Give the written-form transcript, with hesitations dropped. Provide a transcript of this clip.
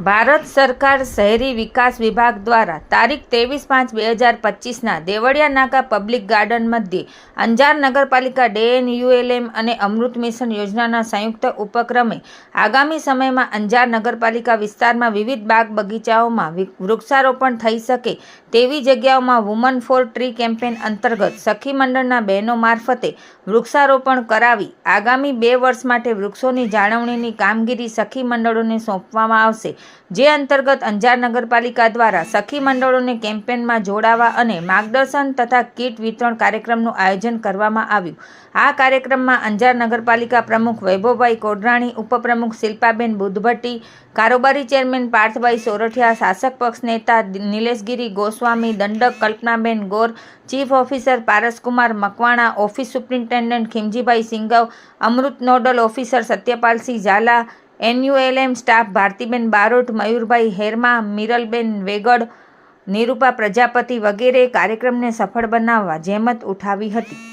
ભારત સરકાર શહેરી વિકાસ વિભાગ દ્વારા તારીખ 23/5/2025ના દેવળિયા નાકા પબ્લિક ગાર્ડન મધ્યે અંજાર નગરપાલિકા DNULM અને અમૃત મિશન યોજનાના સંયુક્ત ઉપક્રમે આગામી સમયમાં અંજાર નગરપાલિકા વિસ્તારમાં વિવિધ બાગ બગીચાઓમાં વૃક્ષારોપણ થઈ શકે તેવી જગ્યાઓમાં વુમન ફોર ટ્રી કેમ્પેન અંતર્ગત સખી મંડળના બહેનો મારફતે વૃક્ષારોપણ કરાવી આગામી 2 વર્ષ માટે વૃક્ષોની જાળવણીની કામગીરી સખી મંડળોને સોંપવામાં આવશે, જે અંતર્ગત અંજાર નગરપાલિકા દ્વારા સખી મંડળોને કેમ્પેનમાં જોડાવા અને માર્ગદર્શન તથા કીટ વિતરણ કાર્યક્રમનું આયોજન કરવામાં આવ્યું. આ કાર્યક્રમમાં અંજાર નગરપાલિકા પ્રમુખ વૈભવભાઈ કોડરાણી, ઉપપ્રમુખ શિલ્પાબેન બુધભટ્ટી, કારોબારી ચેરમેન પાર્થભાઈ સોરઠિયા, શાસક પક્ષ નેતા નિલેશગીરી ગોસ્વામી, દંડક કલ્પનાબેન Gor, chief officer Paraskumar Makwana, office superintendent ખીમજીભાઈ Singhav, Amrut nodal officer Satyapalsinh Jhala, NULM staff ભારતીબેન બારોટ, મયુરભાઈ હેરમા, મિરલબેન વેગડ, નિરૂપા પ્રજાપતિ વગેરે કાર્યક્રમને સફળ બનાવવા જહેમત ઉઠાવી હતી.